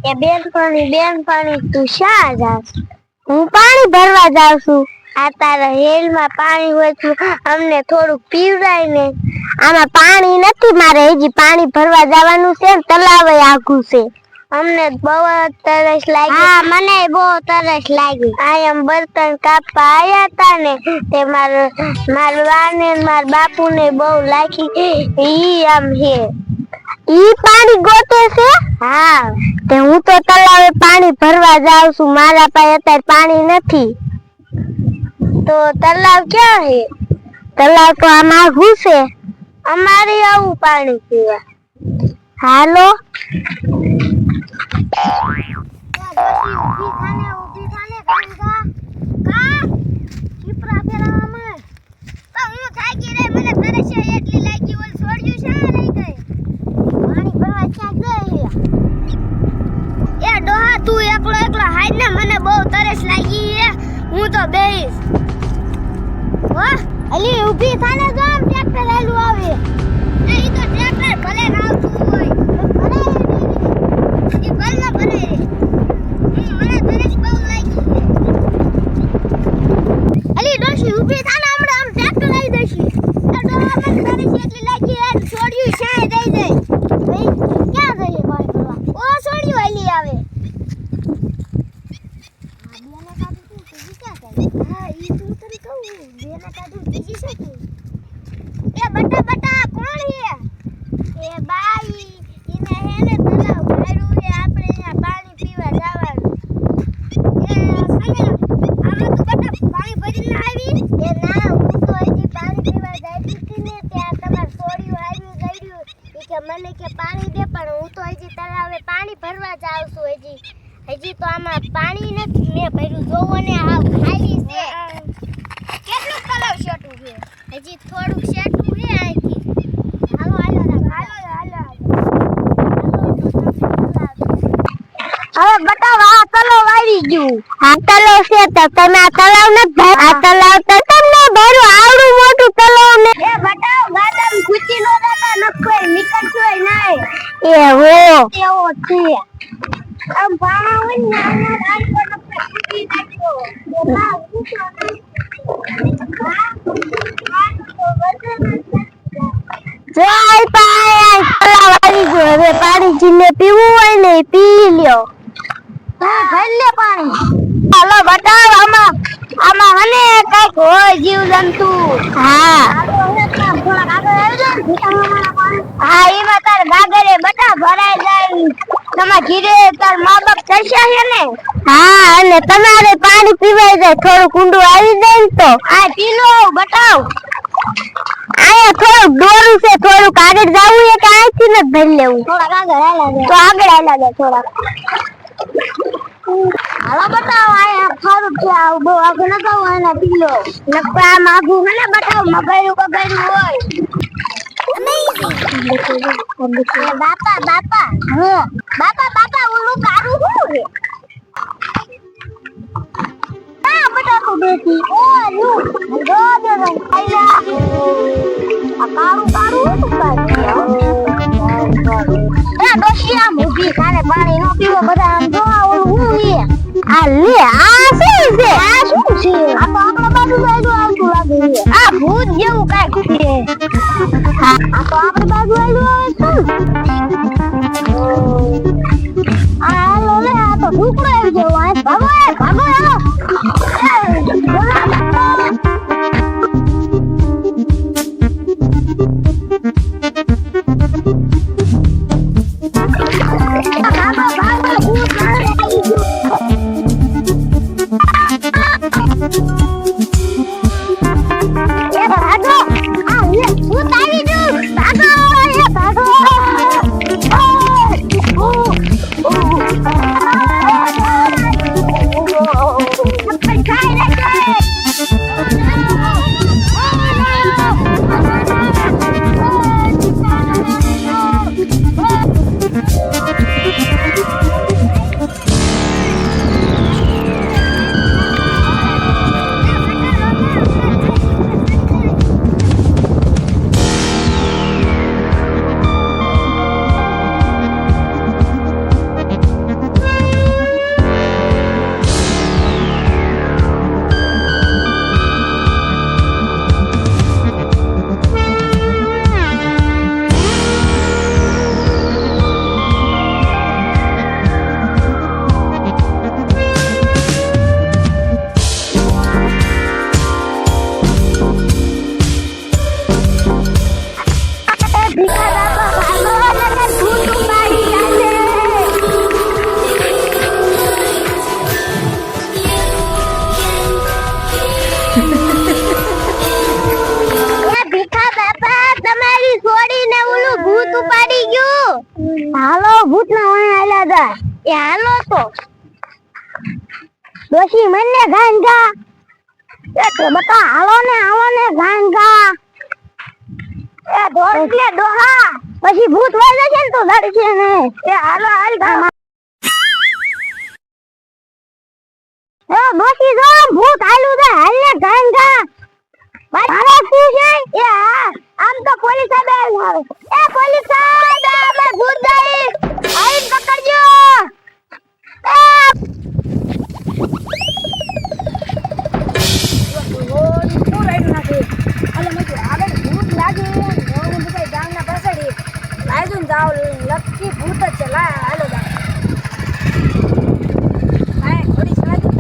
એ બેનપણી તું શા જાસ? હું પાણી ભરવા જાઉં છું. આ તારા હેલમાં પાણી હોય તો અમને થોડું પીવડાય ને. આમાં પાણી નથી, મારે હજી પાણી ભરવા જવાનું છે ને તલાવે આઘું છે. અમને બહુ તરસ લાગી. હા મને બહુ તરસ લાગી. આમ બર્તન કાપવા આયા તા ને તે માર વાને માર બાપુ ને બહુ લાગી. ઈ આમ હે ઈ પાણી ગોતે છે. હા તે હું તો તલાવે પાણી ભરવા જાઉં છું. મારા પાસે અત્યારે પાણી નથી. તો તલાવ ક્યાં હે? તલાવ તો આમાં આઘું છે. અમારે આવું પાણી પીવા. હાલો તું એકલો હાઈડ ને, મને બહુ તરસ લાગી હે. હું તો બેહીશ. વાહ અલી ઊભી થાને, જો આમ ટ્રેક્ટર આલું આવે. ઈ તો ટ્રેક્ટર ભલે આવતું હોય ભલે ઈ ભલે ભલે. મને તરસ બહુ લાગી. અલી ડોશી ઊભી થાને, હમણાં આમ ટ્રેક્ટર આવી દેશી. આ ડોહા મને તરસ એટલી લાગી હે, છોડ્યું શાય દઈ દે. ભાઈ ક્યાં જઈએ પાણી ભરવા? ઓ છોડ્યું આલી આવે. હા ઈ તું તને કહું બેના કાઢું બીજી છે તું. એ બટા કોણ હે? એ બાઈ ઈને હેને તલાવ ભર્યું હે, આપણે અહીંયા પાણી પીવા જવાનું. એ સાને આમાં તું બટા પાણી ભરીને આવી? એ ના હું તો હજી પાણી પીવા જઈતી હતી ને, ત્યાં તમાર છોડ્યું આવ્યું ગયું ઈ કે મને કે પાણી દે, પણ હું તો હજી તલાવે પાણી ભરવા જાઉં છું. હજી તો આમાં પાણી નથી મેં ભર્યું. જોવો ને આ ખાલી છે. કેટલું તલાવ શેટું છે? હજી થોડુંક શેટું છે અહીંથી. હાલો હવે બતાવો આ તલાવ આવી ગયું. આ તલાવ છે તો તમે આ તલાવ ન ભર. આ તલાવ તો તમને ભર્યું આવડું મોટું તલાવ ને. એ બતાવો ગાડમ ખૂચી નો જતા ન કોઈ નીકળતું નહીં. એ હો એવો છે. આમ પાણા હોય ને આના રાસ્તો ન ખૂચી નાખ્યો. હવે પાણી જીને પીવું હોય ને પી લ્યો. ભરી લે પાણી. હાલો બતાવ આમાં હને કઈક હોય જીવ જંતુ. હા હા એમાં તાર ગાગરે બટા ભરાઈ જાય. તમારા ઘીરે તાર મા બાપ તરસ્યા છે ને. હા અને તમારે પાણી પીવાઈ જાય થોડું ઊંડું આવી જાય ને તો આ પી લો. બતાવ આયા થોડુંક દોરું છે, થોડુંક આગળ જવું છે કે અહીંથી જ ભરી લેવું? થોડાક આગળ હાલા તો આગળ હાલા જાય થોડાક. હાલો બતાવો આયા ખારું છે. આવું બહુ આગળ ન જવું એને પી લો. નકર આમ આગું હે ને બતાવ મગાયું હોય. બાપા હું બાપા ઓલું કારું શું છે? આ બટાકો દેતી ઓલું રોજ આઈલા આ કારું શું કરે? એ ડોશી આમ ઊભી થાને, પાણી નો પીવો. બધા આમ જો ઓલું શું છે? આ લે આ શું છે? આ શું છે? આ તો આપણા બાજુ આયલું આવતું લાગે છે. આ ભૂત જેવું કાંઈક છે. હા આ તો આપણા બાજુ આયલું આવે છે. આ હાલો લે, આ તો ઢુકડો આવી ગયો. આ ભાગો હાલો. ભાગો ઓય આલા દા એ હાલો તો ડોશી મને ગાંગા એ તો બતા હાલો ને ગાંગા એ દોડ લે ડોહા પછી ભૂત વાળે છે ને તો લડશે ને એ હાલો હાલ ગામા એ ડોશી જો ભૂત હાલું દે હાલ ને ગાંગા ભાઈ શું છે એ આમ તો પોલીસ સાહેબ આવે એ પોલીસ સાહેબ અમે ભૂત દઈ આઈન પકડજો લકી ભૂત જ છે લાય હાલો દા આય થોડી સાદી